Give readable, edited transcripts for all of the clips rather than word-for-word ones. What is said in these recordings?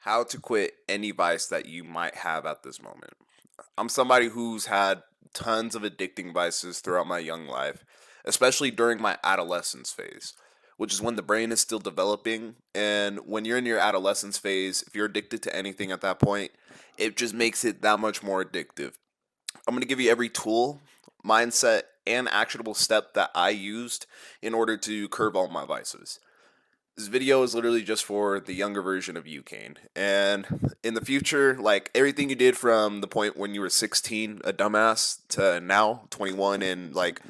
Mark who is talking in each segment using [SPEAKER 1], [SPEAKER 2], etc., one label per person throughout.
[SPEAKER 1] how to quit any vice that you might have at this moment. I'm somebody who's had tons of addicting vices throughout my young life, especially during my adolescence phase, which is when the brain is still developing. And when you're in your adolescence phase, if you're addicted to anything at that point, it just makes it that much more addictive. I'm going to give you every tool, mindset, and actionable step that I used in order to curb all my vices. This video is literally just for the younger version of you, Kane. And in the future, like everything you did from the point when you were 16, a dumbass, to now, 21, and like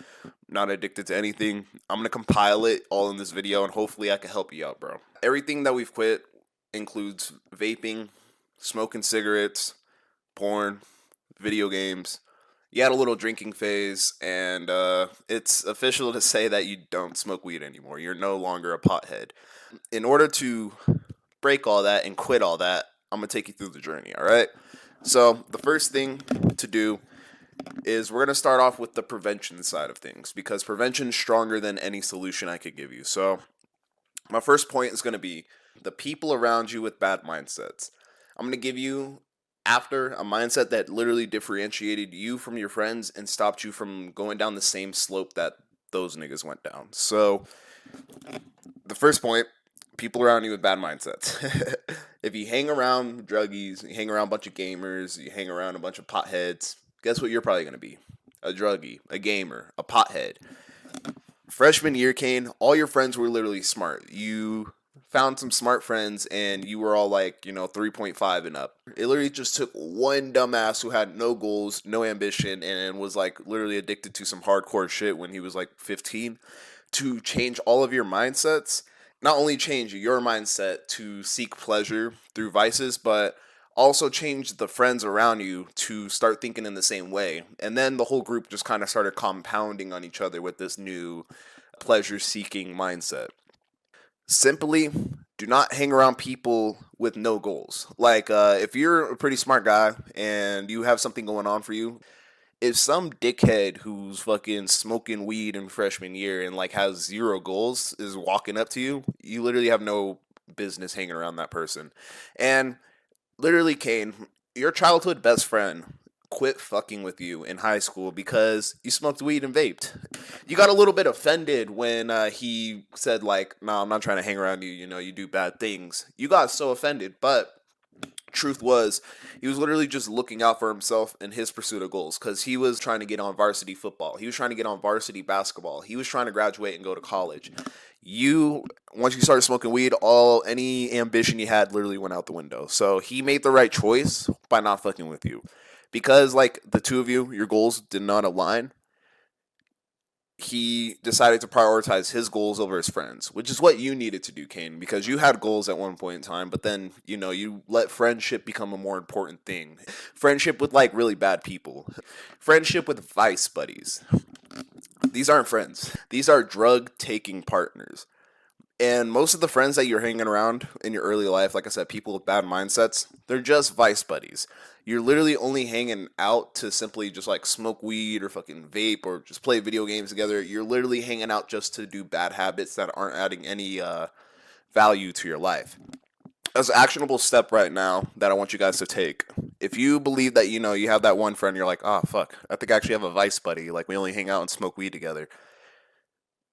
[SPEAKER 1] not addicted to anything, I'm gonna compile it all in this video and hopefully I can help you out, bro. Everything that we've quit includes vaping, smoking cigarettes, porn, video games. You had a little drinking phase, and it's official to say that you don't smoke weed anymore. You're no longer a pothead. In order to break all that and quit all that, I'm going to take you through the journey, all right? So, the first thing to do is we're going to start off with the prevention side of things because prevention is stronger than any solution I could give you. So, my first point is going to be the people around you with bad mindsets. I'm going to give you after a mindset that literally differentiated you from your friends and stopped you from going down the same slope that those niggas went down. So, the first point, people around you with bad mindsets. If you hang around druggies, you hang around a bunch of gamers, you hang around a bunch of potheads, guess what you're probably going to be? A druggie, a gamer, a pothead. Freshman year, Kane, all your friends were literally smart. You found some smart friends and you were all like, 3.5 and up. It literally just took one dumbass who had no goals, no ambition, and was like literally addicted to some hardcore shit when he was like 15 to change all of your mindsets. Not only change your mindset to seek pleasure through vices, but also change the friends around you to start thinking in the same way. And then the whole group just kind of started compounding on each other with this new pleasure seeking mindset. Simply do not hang around people with no goals. Like, if you're a pretty smart guy and you have something going on for you, if some dickhead who's fucking smoking weed in freshman year and like has zero goals is walking up to you, you literally have no business hanging around that person. And literally, Kane, your childhood best friend quit fucking with you in high school because you smoked weed and vaped. You got a little bit offended when he said like, "No, I'm not trying to hang around you. You do bad things." You got so offended, but truth was he was literally just looking out for himself in his pursuit of goals because he was trying to get on varsity football, he was trying to get on varsity basketball, he was trying to graduate and go to college. You Once you started smoking weed, all any ambition you had literally went out the window. So he made the right choice by not fucking with you because like the two of you, your goals did not align. He decided to prioritize his goals over his friends, which is what you needed to do, Kane, because you had goals at one point in time, but then, you let friendship become a more important thing. Friendship with like really bad people. Friendship with vice buddies. These aren't friends. These are drug taking partners. And most of the friends that you're hanging around in your early life, like I said, people with bad mindsets, they're just vice buddies. You're literally only hanging out to simply just like smoke weed or fucking vape or just play video games together. You're literally hanging out just to do bad habits that aren't adding any value to your life. As an actionable step right now that I want you guys to take, if you believe that you have that one friend, you're like, oh fuck, I think I actually have a vice buddy. Like we only hang out and smoke weed together.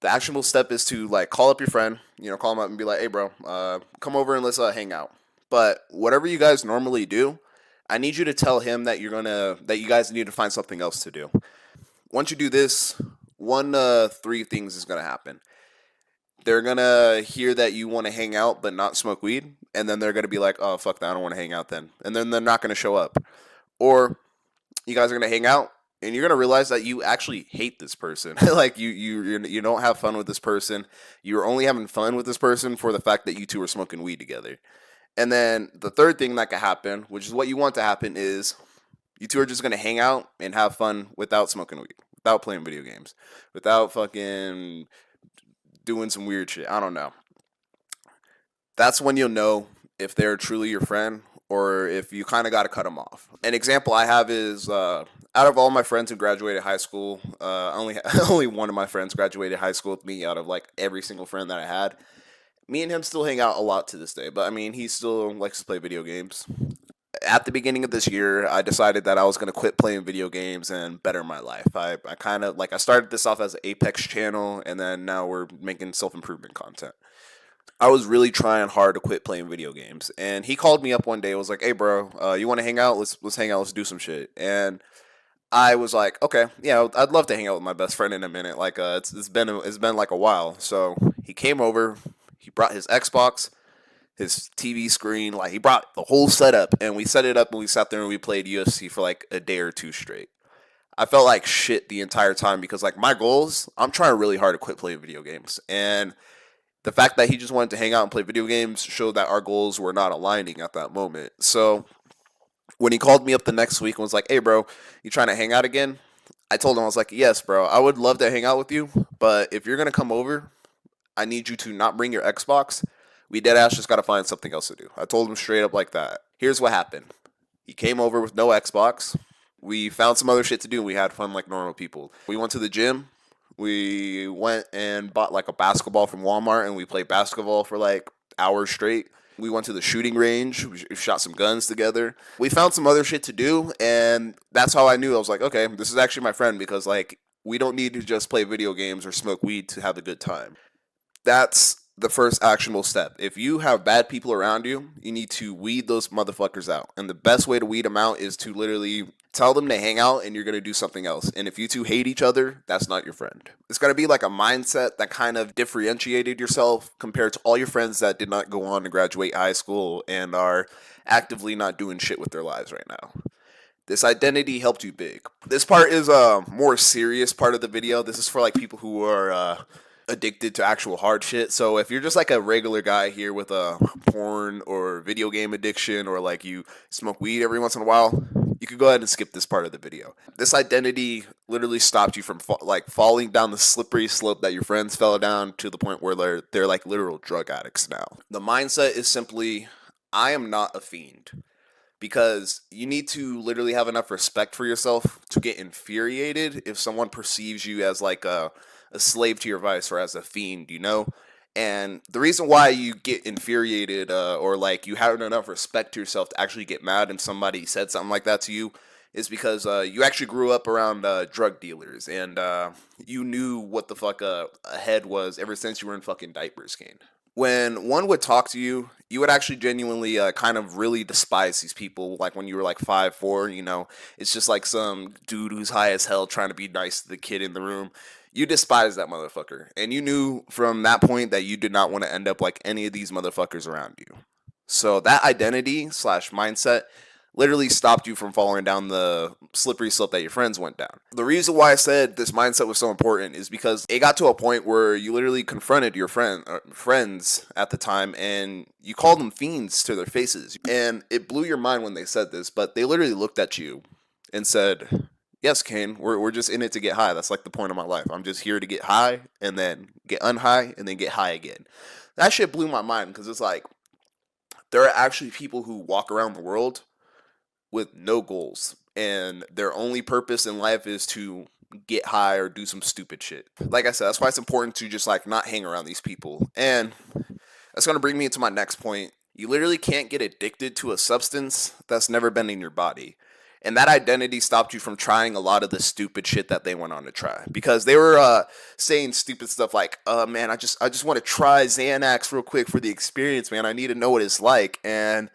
[SPEAKER 1] The actionable step is to like call up your friend, call him up and be like, "Hey, bro, come over and let's hang out." But whatever you guys normally do, I need you to tell him that that you guys need to find something else to do. Once you do this, one three things is gonna happen. They're gonna hear that you want to hang out but not smoke weed, and then they're gonna be like, "Oh fuck that, I don't want to hang out then," and then they're not gonna show up. Or you guys are gonna hang out and you're gonna realize that you actually hate this person. Like you don't have fun with this person. You're only having fun with this person for the fact that you two are smoking weed together. And then the third thing that could happen, which is what you want to happen, is you two are just gonna hang out and have fun without smoking weed, without playing video games, without fucking doing some weird shit. I don't know. That's when you'll know if they're truly your friend or if you kind of got to cut them off. An example I have is out of all my friends who graduated high school, only only one of my friends graduated high school with me out of like every single friend that I had. Me and him still hang out a lot to this day, but I mean, he still likes to play video games. At the beginning of this year, I decided that I was going to quit playing video games and better my life. I kind of like, I started this off as an Apex channel, and then now we're making self improvement content. I was really trying hard to quit playing video games, and he called me up one day. Was like, "Hey, bro, you want to hang out? Let's hang out. Let's do some shit." And I was like, "Okay, yeah, I'd love to hang out with my best friend in a minute. Like, it's been like a while." So he came over. He brought his Xbox, his TV screen, like he brought the whole setup, and we set it up and we sat there and we played UFC for like a day or two straight. I felt like shit the entire time because like my goals, I'm trying really hard to quit playing video games, and the fact that he just wanted to hang out and play video games showed that our goals were not aligning at that moment. So when he called me up the next week and was like, "Hey, bro, you trying to hang out again?" I told him, I was like, "Yes, bro, I would love to hang out with you, but if you're gonna come over, I need you to not bring your Xbox. We dead ass just gotta find something else to do." I told him straight up like that. Here's what happened. He came over with no Xbox. We found some other shit to do. We had fun like normal people. We went to the gym. We went and bought like a basketball from Walmart and we played basketball for like hours straight. We went to the shooting range. We shot some guns together. We found some other shit to do, and that's how I knew. I was like, okay, this is actually my friend because like we don't need to just play video games or smoke weed to have a good time. That's the first actionable step. If you have bad people around you, you need to weed those motherfuckers out. And the best way to weed them out is to literally tell them to hang out and you're going to do something else. And if you two hate each other, that's not your friend. It's got to be like a mindset that kind of differentiated yourself compared to all your friends that did not go on to graduate high school and are actively not doing shit with their lives right now. This identity helped you big. This part is a more serious part of the video. This is for like people who are addicted to actual hard shit. So if you're just like a regular guy here with a porn or video game addiction, or like you smoke weed every once in a while, you could go ahead and skip this part of the video. This identity literally stopped you from like falling down the slippery slope that your friends fell down to the point where they're like literal drug addicts now. The mindset is simply, I am not a fiend, because you need to literally have enough respect for yourself to get infuriated if someone perceives you as like a slave to your vice or as a fiend, you know? And the reason why you get infuriated or like you have enough respect to yourself to actually get mad and somebody said something like that to you is because you actually grew up around drug dealers, and you knew what the fuck a head was ever since you were in fucking diapers, Kane. When one would talk to you, you would actually genuinely kind of really despise these people. Like when you were like 5'4", you know, it's just like some dude who's high as hell trying to be nice to the kid in the room. You despise that motherfucker. And you knew from that point that you did not want to end up like any of these motherfuckers around you. So that identity slash mindset literally stopped you from falling down the slippery slope that your friends went down. The reason why I said this mindset was so important is because it got to a point where you literally confronted your friends at the time and you called them fiends to their faces. And it blew your mind when they said this, but they literally looked at you and said, "Yes, Kane, we're just in it to get high. That's like the point of my life. I'm just here to get high and then get unhigh and then get high again." That shit blew my mind because it's like there are actually people who walk around the world with no goals, and their only purpose in life is to get high or do some stupid shit. Like I said, that's why it's important to just like not hang around these people. And that's going to bring me to my next point. You literally can't get addicted to a substance that's never been in your body. And that identity stopped you from trying a lot of the stupid shit that they went on to try, because they were saying stupid stuff like, man, I just want to try Xanax real quick for the experience, man. I need to know what it's like." And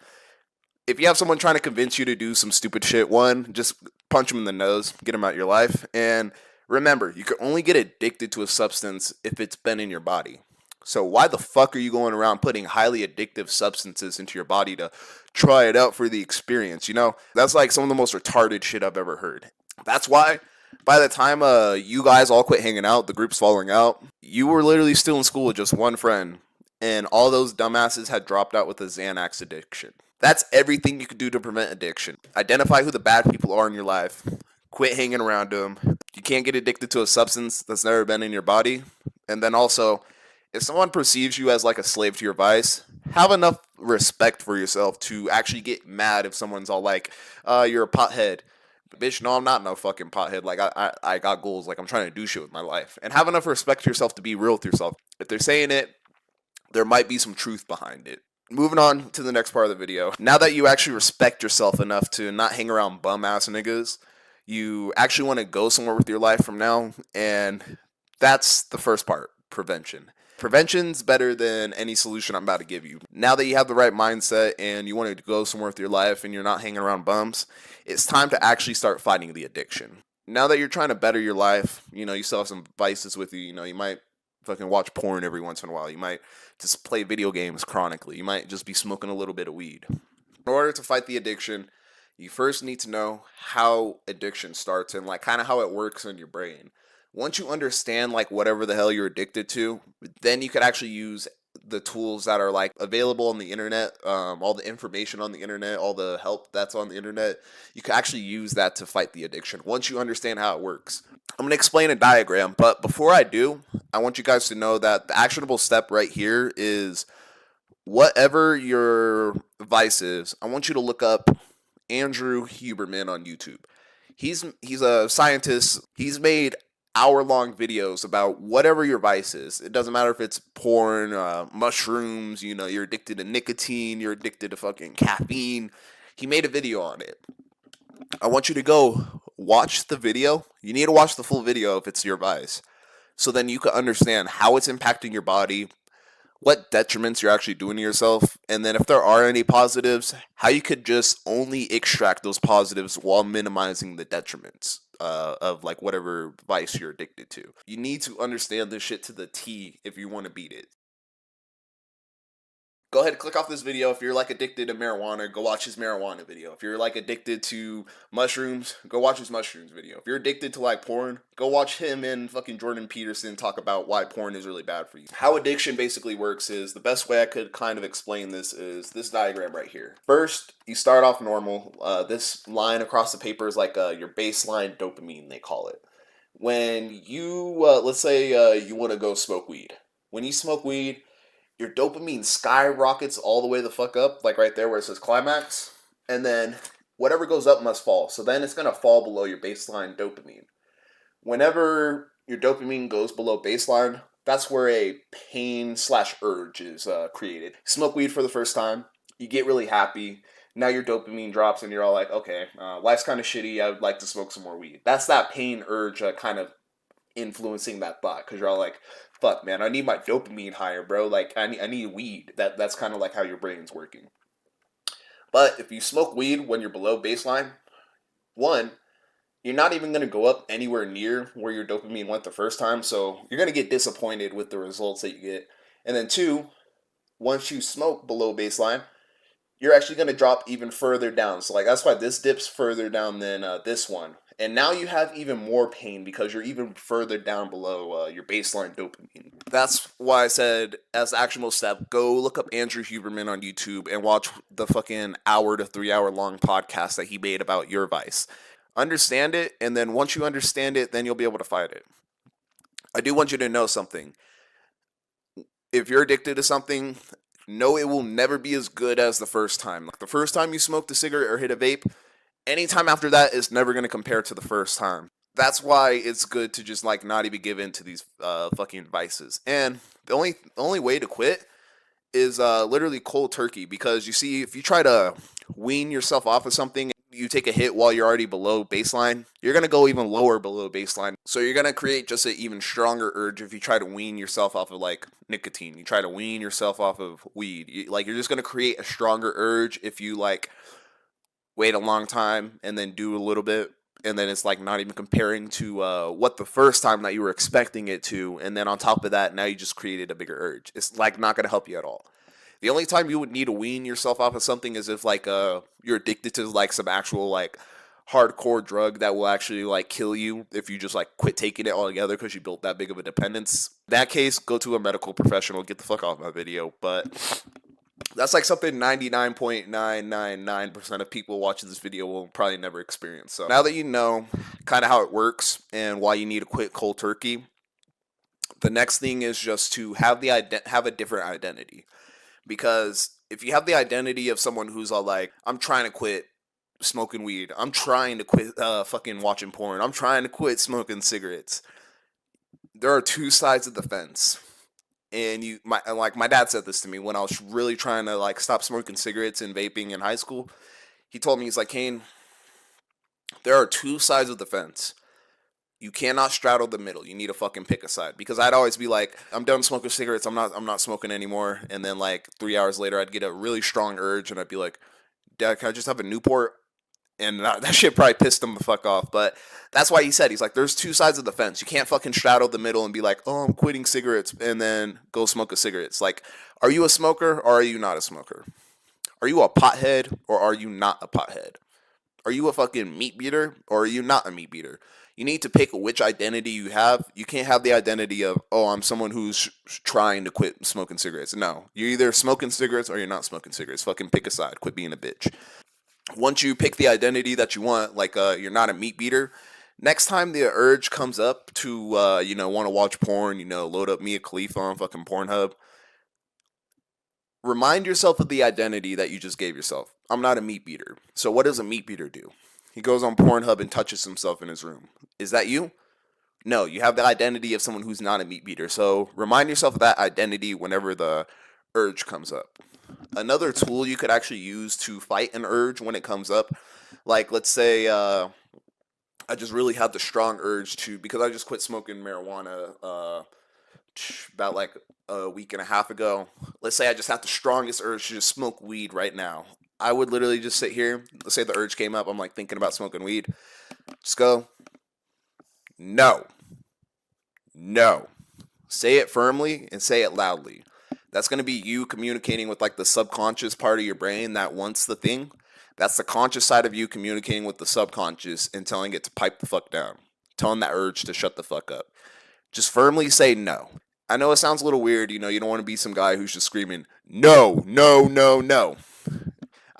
[SPEAKER 1] if you have someone trying to convince you to do some stupid shit, one, just punch them in the nose, get them out of your life. And remember, you can only get addicted to a substance if it's been in your body. So why the fuck are you going around putting highly addictive substances into your body to try it out for the experience? You know, that's like some of the most retarded shit I've ever heard. That's why by the time you guys all quit hanging out, the group's falling out, you were literally still in school with just one friend, and all those dumbasses had dropped out with a Xanax addiction. That's everything you can do to prevent addiction. Identify who the bad people are in your life. Quit hanging around them. You can't get addicted to a substance that's never been in your body. And then also, if someone perceives you as like a slave to your vice, have enough respect for yourself to actually get mad if someone's all like, "You're a pothead." Bitch, no, I'm not no fucking pothead. Like, I got goals. Like, I'm trying to do shit with my life. And have enough respect for yourself to be real with yourself. If they're saying it, there might be some truth behind it. Moving on to the next part of the video. Now that you actually respect yourself enough to not hang around bum ass niggas, you actually want to go somewhere with your life from now, and that's the first part, prevention. Prevention's better than any solution I'm about to give you. Now that you have the right mindset and you want to go somewhere with your life and you're not hanging around bums, it's time to actually start fighting the addiction. Now that you're trying to better your life, you still have some vices with you. You might fucking watch porn every once in a while. You might just play video games chronically. You might just be smoking a little bit of weed. In order to fight the addiction, you first need to know how addiction starts and like kind of how it works in your brain. Once you understand like whatever the hell you're addicted to, then you could actually use the tools that are like available on the internet, all the information on the internet, all the help that's on the internet. You can actually use that to fight the addiction once you understand how it works. I'm going to explain a diagram, but before I do, I want you guys to know that the actionable step right here is whatever your vice is, I want you to look up Andrew Huberman on YouTube. He's a scientist. He's made hour-long videos about whatever your vice is. It doesn't matter if it's porn, mushrooms, you're addicted to nicotine, you're addicted to fucking caffeine. He made a video on it. I want you to go watch the video. You need to watch the full video if it's your vice. So then you can understand how it's impacting your body, what detriments you're actually doing to yourself, and then if there are any positives, how you could just only extract those positives while minimizing the detriments of like whatever vice you're addicted to. You need to understand this shit to the T if you want to beat it. Go ahead and click off this video. If you're like addicted to marijuana, go watch his marijuana video. If you're like addicted to mushrooms, go watch his mushrooms video. If you're addicted to like porn, go watch him and fucking Jordan Peterson talk about why porn is really bad for you. How addiction basically works is, the best way I could kind of explain this is this diagram right here. First, you start off normal. This line across the paper is like your baseline dopamine, they call it. When you, let's say you want to go smoke weed. When you smoke weed, your dopamine skyrockets all the way the fuck up, like right there where it says climax, and then whatever goes up must fall. So then it's going to fall below your baseline dopamine. Whenever your dopamine goes below baseline, that's where a pain/urge is created. Smoke weed for the first time, you get really happy. Now your dopamine drops and you're all like, okay, life's kind of shitty, I would like to smoke some more weed. That's that pain urge kind of influencing that thought, because you're all like, fuck man, I need my dopamine higher, bro. Like I need weed. That's kind of like how your brain's working. But if you smoke weed when you're below baseline, one, you're not even going to go up anywhere near where your dopamine went the first time, so you're going to get disappointed with the results that you get. And then two, once you smoke below baseline, you're actually going to drop even further down. So like that's why this dips further down than this one. And now you have even more pain because you're even further down below your baseline dopamine. That's why I said, as the actionable step, go look up Andrew Huberman on YouTube and watch the fucking hour to 3 hour long podcast that he made about your vice. Understand it, and then once you understand it, then you'll be able to fight it. I do want you to know something. If you're addicted to something, know it will never be as good as the first time. Like the first time you smoked a cigarette or hit a vape, anytime after that is never going to compare to the first time. That's why it's good to just like not even give in to these fucking vices. And the only way to quit is literally cold turkey, because you see, if you try to wean yourself off of something, you take a hit while you're already below baseline, you're going to go even lower below baseline. So you're going to create just an even stronger urge if you try to wean yourself off of like nicotine. You try to wean yourself off of weed. You're just going to create a stronger urge if you like wait a long time and then do a little bit, and then it's like not even comparing to what the first time that you were expecting it to, and then on top of that, now you just created a bigger urge. It's like not going to help you at all. The only time you would need to wean yourself off of something is if like you're addicted to like some actual like hardcore drug that will actually like kill you if you just like quit taking it altogether because you built that big of a dependence. In that case, go to a medical professional, get the fuck off my video. But that's like something 99.999% of people watching this video will probably never experience. So now that you know kind of how it works and why you need to quit cold turkey, the next thing is just to have a different identity. Because if you have the identity of someone who's all like, I'm trying to quit smoking weed, I'm trying to quit fucking watching porn, I'm trying to quit smoking cigarettes, there are two sides of the fence. and my dad said this to me when I was really trying to like stop smoking cigarettes and vaping in high school. He told me, he's like, Kane, there are two sides of the fence. You cannot straddle the middle. You need to fucking pick a side. Because I'd always be like, I'm done smoking cigarettes. I'm not smoking anymore. And then like 3 hours later, I'd get a really strong urge, and I'd be like, Dad, can I just have a Newport? And that shit probably pissed him the fuck off. But that's why he said, he's like, there's two sides of the fence. You can't fucking straddle the middle and be like, oh, I'm quitting cigarettes, and then go smoke a cigarette. It's like, are you a smoker or are you not a smoker? Are you a pothead or are you not a pothead? Are you a fucking meat beater or are you not a meat beater? You need to pick which identity you have. You can't have the identity of, oh, I'm someone who's trying to quit smoking cigarettes. No, you're either smoking cigarettes or you're not smoking cigarettes. Fucking pick a side. Quit being a bitch. Once you pick the identity that you want, like you're not a meat beater, next time the urge comes up to, want to watch porn, load up Mia Khalifa on fucking Pornhub, remind yourself of the identity that you just gave yourself. I'm not a meat beater. So what does a meat beater do? He goes on Pornhub and touches himself in his room. Is that you? No, you have the identity of someone who's not a meat beater. So remind yourself of that identity whenever the urge comes up. Another tool you could actually use to fight an urge when it comes up, like let's say I just really have the strong urge to, because I just quit smoking marijuana about like a week and a half ago. Let's say I just have the strongest urge to just smoke weed right now. I would literally just sit here. Let's say the urge came up. I'm like thinking about smoking weed. Just go, no, no. Say it firmly and say it loudly. That's going to be you communicating with like the subconscious part of your brain that wants the thing. That's the conscious side of you communicating with the subconscious and telling it to pipe the fuck down. Telling that urge to shut the fuck up. Just firmly say no. I know it sounds a little weird, you don't want to be some guy who's just screaming, no, no, no, no.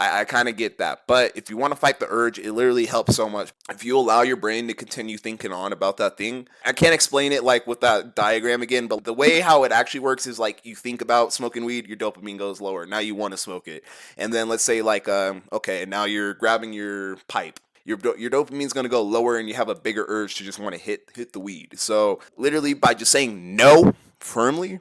[SPEAKER 1] I kind of get that. But if you want to fight the urge, it literally helps so much. If you allow your brain to continue thinking on about that thing, I can't explain it like with that diagram again, but the way how it actually works is like you think about smoking weed, your dopamine goes lower. Now you want to smoke it. And then let's say like, okay, now you're grabbing your pipe. Your dopamine's going to go lower and you have a bigger urge to just want to hit the weed. So literally by just saying no firmly,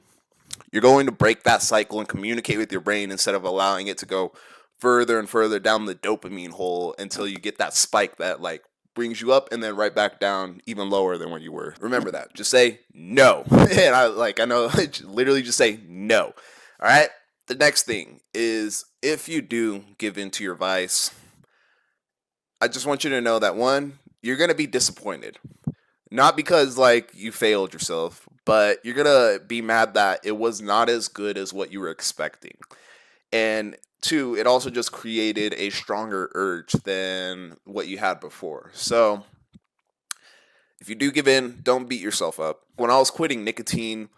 [SPEAKER 1] you're going to break that cycle and communicate with your brain instead of allowing it to go further and further down the dopamine hole until you get that spike that like brings you up and then right back down even lower than where you were. Remember that. Just say no. And I know literally just say no. All right? The next thing is if you do give in to your vice, I just want you to know that one, you're going to be disappointed. Not because like you failed yourself, but you're going to be mad that it was not as good as what you were expecting. And two, it also just created a stronger urge than what you had before. So if you do give in, don't beat yourself up. When I was quitting nicotine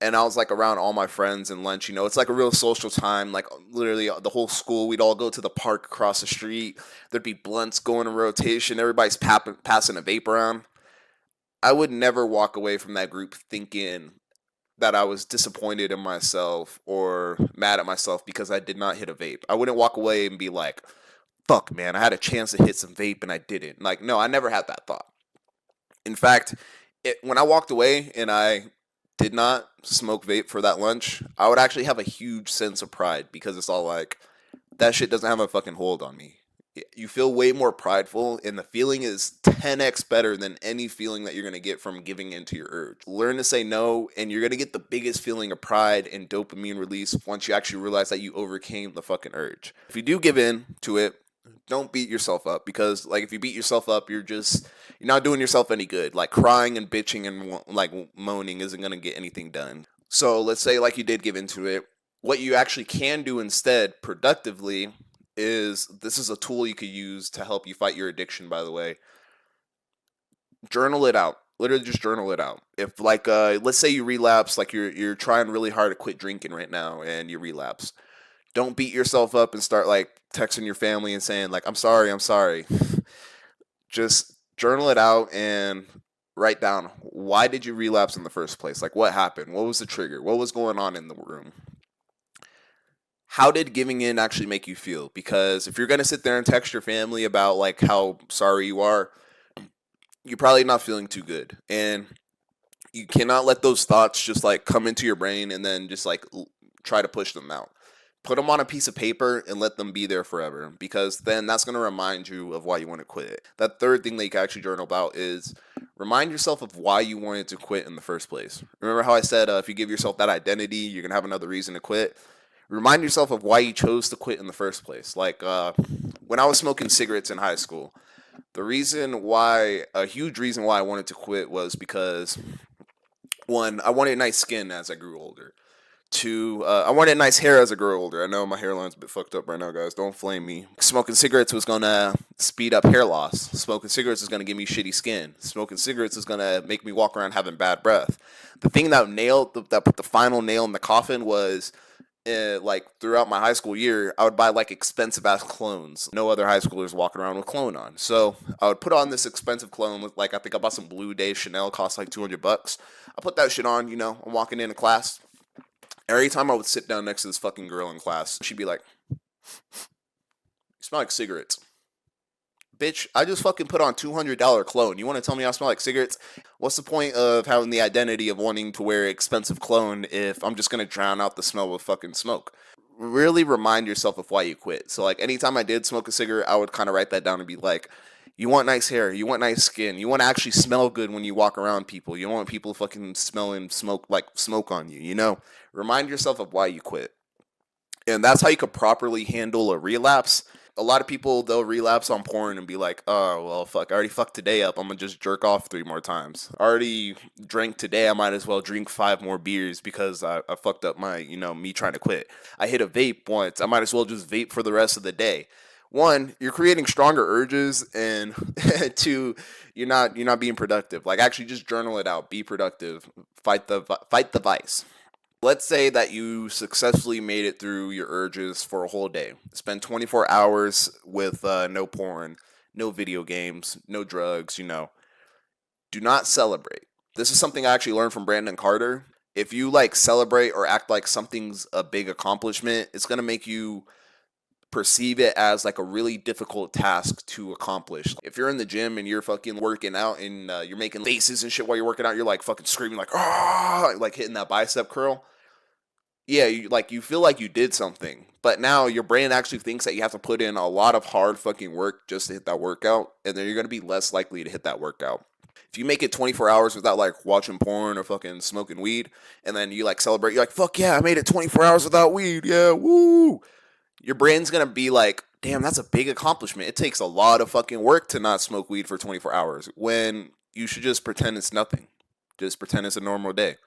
[SPEAKER 1] and I was like around all my friends and lunch, it's like a real social time. Like literally the whole school, we'd all go to the park across the street. There'd be blunts going in rotation. Everybody's passing a vape around. I would never walk away from that group thinking that I was disappointed in myself or mad at myself because I did not hit a vape. I wouldn't walk away and be like, fuck, man, I had a chance to hit some vape and I didn't. Like, no, I never had that thought. In fact, when I walked away and I did not smoke vape for that lunch, I would actually have a huge sense of pride because it's all like, that shit doesn't have a fucking hold on me. You feel way more prideful, and the feeling is 10x better than any feeling that you're going to get from giving into your urge. Learn to say no, and you're going to get the biggest feeling of pride and dopamine release once you actually realize that you overcame the fucking urge. If you do give in to it, don't beat yourself up, because like if you beat yourself up, you're not doing yourself any good. Like crying and bitching and like moaning isn't going to get anything done. So let's say like you did give into it. What you actually can do instead productively is, this is a tool you could use to help you fight your addiction, by the way. Journal it out. Literally just journal it out. If like let's say you relapse, like you're trying really hard to quit drinking right now and you relapse. Don't beat yourself up and start like texting your family and saying like I'm sorry. Just journal it out and write down, why did you relapse in the first place? Like what happened? What was the trigger? What was going on in the room? How did giving in actually make you feel? Because if you're going to sit there and text your family about like how sorry you are, you're probably not feeling too good. And You cannot let those thoughts just like come into your brain and then just like try to push them out. Put them on a piece of paper and let them be there forever, because then that's going to remind you of why you want to quit. That third thing that you can actually journal about is remind yourself of why you wanted to quit in the first place. Remember how I said if you give yourself that identity, you're going to have another reason to quit? Remind yourself of why you chose to quit in the first place. Like when I was smoking cigarettes in high school, a huge reason why I wanted to quit was because one, I wanted nice skin as I grew older. Two, I wanted nice hair as I grew older. I know my hairline's a bit fucked up right now, guys. Don't flame me. Smoking cigarettes was gonna speed up hair loss. Smoking cigarettes is gonna give me shitty skin. Smoking cigarettes is gonna make me walk around having bad breath. The thing that put the final nail in the coffin was like throughout my high school year, I would buy like expensive ass clones. No other high schoolers walking around with cologne on. So I would put on this expensive cologne with like, I think I bought some Blue Day Chanel, cost like $200. I put that shit on, I'm walking into class. Every time I would sit down next to this fucking girl in class, she'd be like, "You smell like cigarettes." Bitch, I just fucking put on $200 cologne. You want to tell me I smell like cigarettes? What's the point of having the identity of wanting to wear expensive cologne if I'm just gonna drown out the smell with fucking smoke? Really remind yourself of why you quit. So like anytime I did smoke a cigarette, I would kind of write that down and be like, you want nice hair, you want nice skin, you want to actually smell good when you walk around people. You don't want people fucking smelling smoke on you, Remind yourself of why you quit. And that's how you could properly handle a relapse. A lot of people, they'll relapse on porn and be like, oh, well, fuck, I already fucked today up. I'm going to just jerk off 3 more times. I already drank today. I might as well drink 5 more beers because I fucked up my, me trying to quit. I hit a vape once. I might as well just vape for the rest of the day. One, you're creating stronger urges, and two, you're not being productive. Like actually just journal it out. Be productive. Fight the vice. Let's say that you successfully made it through your urges for a whole day. Spend 24 hours with no porn, no video games, no drugs, Do not celebrate. This is something I actually learned from Brandon Carter. If you like celebrate or act like something's a big accomplishment, it's going to make you perceive it as like a really difficult task to accomplish. If you're in the gym and you're fucking working out and you're making faces and shit while you're working out, you're like fucking screaming like, ah, like hitting that bicep curl. Yeah, you feel like you did something, but now your brain actually thinks that you have to put in a lot of hard fucking work just to hit that workout, and then you're gonna be less likely to hit that workout. If you make it 24 hours without like watching porn or fucking smoking weed, and then you like celebrate, you're like, fuck yeah, I made it 24 hours without weed, yeah, woo. Your brain's gonna be like, damn, that's a big accomplishment. It takes a lot of fucking work to not smoke weed for 24 hours when you should just pretend it's nothing. Just pretend it's a normal day.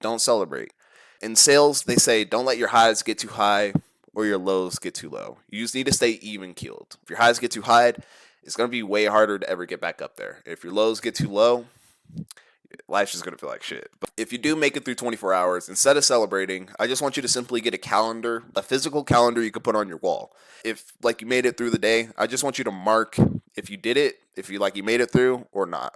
[SPEAKER 1] Don't celebrate. In sales, they say don't let your highs get too high or your lows get too low. You just need to stay even keeled. If your highs get too high, it's going to be way harder to ever get back up there. If your lows get too low, life's just going to feel like shit. But if you do make it through 24 hours, instead of celebrating, I just want you to simply get a calendar, a physical calendar you could put on your wall. If like you made it through the day, I just want you to mark if you did it, if you made it through or not.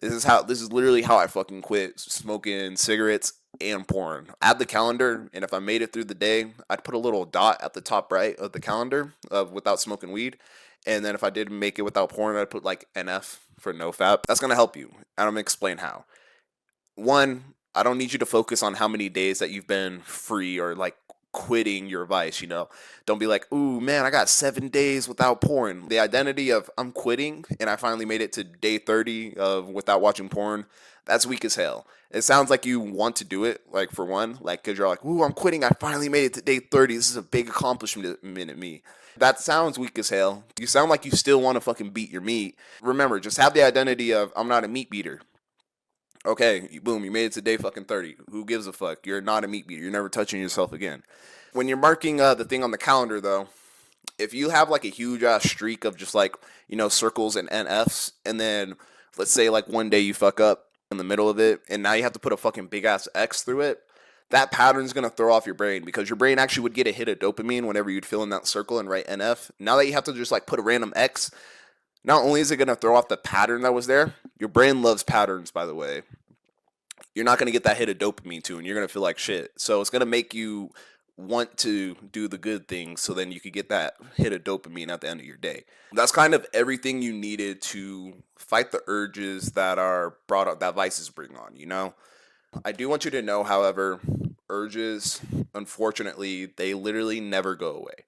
[SPEAKER 1] This is literally how I fucking quit smoking cigarettes and porn. Add the calendar, and if I made it through the day, I'd put a little dot at the top right of the calendar of without smoking weed. And then if I did make it without porn, I'd put like NF for no fap. That's gonna help you. And I'm gonna explain how. One, I don't need you to focus on how many days that you've been free or like quitting your vice. Don't be like, ooh man, I got 7 days without porn. The identity of I'm quitting and I finally made it to day 30 of without watching porn, that's weak as hell. It sounds like you want to do it, like for one, like because you're like, ooh, I'm quitting, I finally made it to day 30. This is a big accomplishment in me. That sounds weak as hell. You sound like you still want to fucking beat your meat. Remember, just have the identity of I'm not a meat beater. Okay, boom, you made it to day fucking 30. Who gives a fuck? You're not a meat beater. You're never touching yourself again. When you're marking the thing on the calendar, though, if you have like a huge ass streak of just like, circles and NFs, and then let's say like one day you fuck up in the middle of it, and now you have to put a fucking big ass X through it, that pattern's gonna throw off your brain because your brain actually would get a hit of dopamine whenever you'd fill in that circle and write NF. Now that you have to just like put a random X, not only is it going to throw off the pattern that was there, your brain loves patterns, by the way. You're not going to get that hit of dopamine too, and you're going to feel like shit. So it's going to make you want to do the good things so then you could get that hit of dopamine at the end of your day. That's kind of everything you needed to fight the urges that are brought up, that vices bring on, I do want you to know, however, urges, unfortunately, they literally never go away.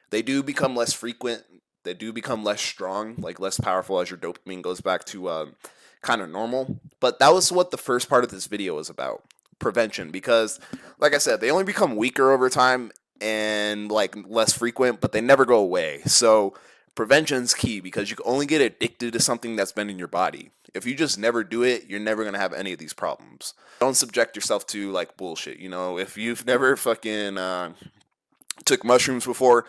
[SPEAKER 1] They do become less frequent. They do become less strong, like less powerful as your dopamine goes back to kind of normal. But that was what the first part of this video was about, prevention. Because, like I said, they only become weaker over time and like less frequent, but they never go away. So prevention's key because you can only get addicted to something that's been in your body. If you just never do it, you're never gonna have any of these problems. Don't subject yourself to like bullshit. You know, if you've never fucking took mushrooms before,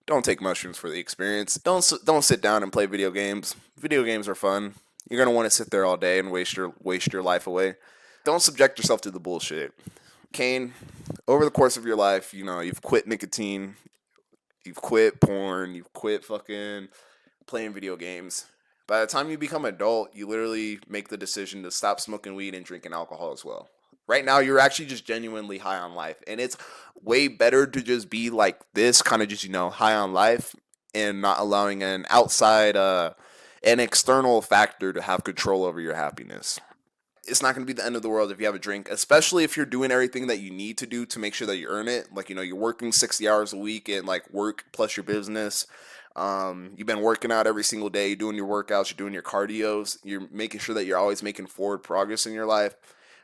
[SPEAKER 1] don't take mushrooms for the experience. Don't sit down and play video games. Video games are fun. You're gonna want to sit there all day and waste your life away. Don't subject yourself to the bullshit. Kane, over the course of your life, you know, you've quit nicotine, you've quit porn, you've quit fucking playing video games. By the time you become an adult, you literally make the decision to stop smoking weed and drinking alcohol as well. Right now, you're actually just genuinely high on life. And it's way better to just be like this, kind of just, you know, high on life and not allowing an external factor to have control over your happiness. It's not going to be the end of the world if you have a drink, especially if you're doing everything that you need to do to make sure that you earn it. Like, you know, you're working 60 hours a week and like work plus your business. You've been working out every single day, you're doing your workouts, you're doing your cardios, you're making sure that you're always making forward progress in your life.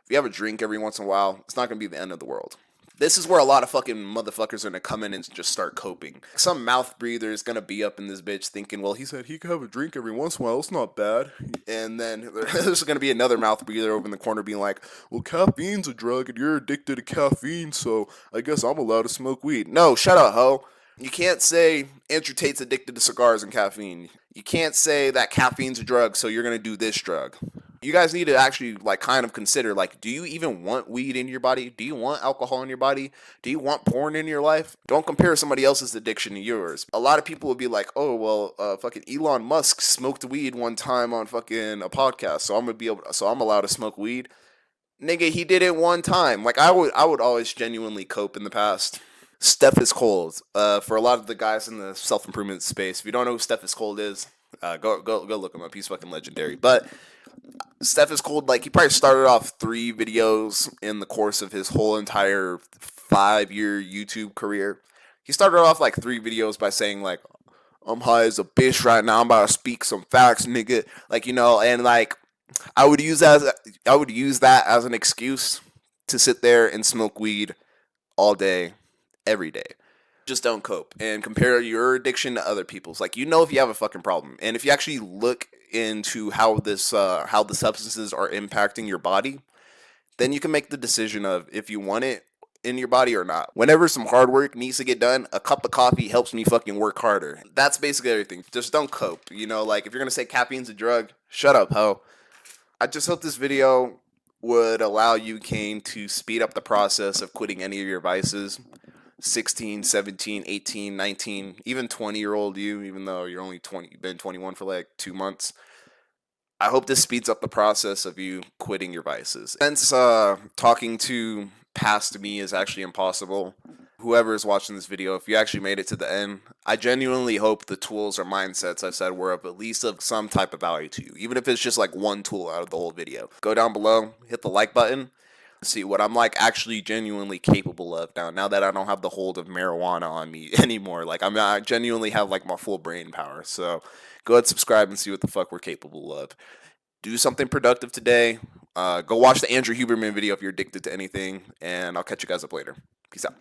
[SPEAKER 1] If you have a drink every once in a while, it's not going to be the end of the world. This is where a lot of fucking motherfuckers are going to come in and just start coping. Some mouth breather is going to be up in this bitch thinking, well, he said he could have a drink every once in a while. It's not bad. And then there's going to be another mouth breather over in the corner being like, well, caffeine's a drug and you're addicted to caffeine, so I guess I'm allowed to smoke weed. No, shut up, ho. You can't say Andrew Tate's addicted to cigars and caffeine. You can't say that caffeine's a drug, so you're going to do this drug. You guys need to actually like kind of consider, like, do you even want weed in your body? Do you want alcohol in your body? Do you want porn in your life? Don't compare somebody else's addiction to yours. A lot of people will be like, oh well, fucking Elon Musk smoked weed one time on fucking a podcast, so I'm allowed to smoke weed. Nigga, he did it one time. Like I would always genuinely cope in the past. Steph is cold. For a lot of the guys in the self improvement space, if you don't know who Steph is cold is, go look him up. He's fucking legendary. But Steph is cold. Like, he probably started off 3 videos in the course of his whole entire 5-year YouTube career. He started off like 3 videos by saying like, I'm high as a bitch right now. I'm about to speak some facts, nigga. Like, you know, and like I would use that as an excuse to sit there and smoke weed all day, every day. Just don't cope and compare your addiction to other people's. Like, you know, if you have a fucking problem, and if you actually look into how the substances are impacting your body, then you can make the decision of if you want it in your body or not. Whenever some hard work needs to get done, a cup of coffee helps me fucking work harder. That's basically everything. Just don't cope. You know, like, if you're gonna say caffeine's a drug, shut up, ho. I just hope this video would allow you, Kane, to speed up the process of quitting any of your vices. 16, 17, 18, 19, even 20-year-old you, even though you're only 20, you've been 21 for like 2 months. I hope this speeds up the process of you quitting your vices. Since talking to past me is actually impossible, whoever is watching this video, if you actually made it to the end, I genuinely hope the tools or mindsets I said were of at least of some type of value to you, even if it's just like one tool out of the whole video. Go down below, hit the like button, see what I'm like actually genuinely capable of now that I don't have the hold of marijuana on me anymore. Like, I genuinely have like my full brain power. So go ahead, subscribe, and see what the fuck we're capable of. Do something productive today. Go watch the Andrew Huberman video if you're addicted to anything, and I'll catch you guys up later. Peace out.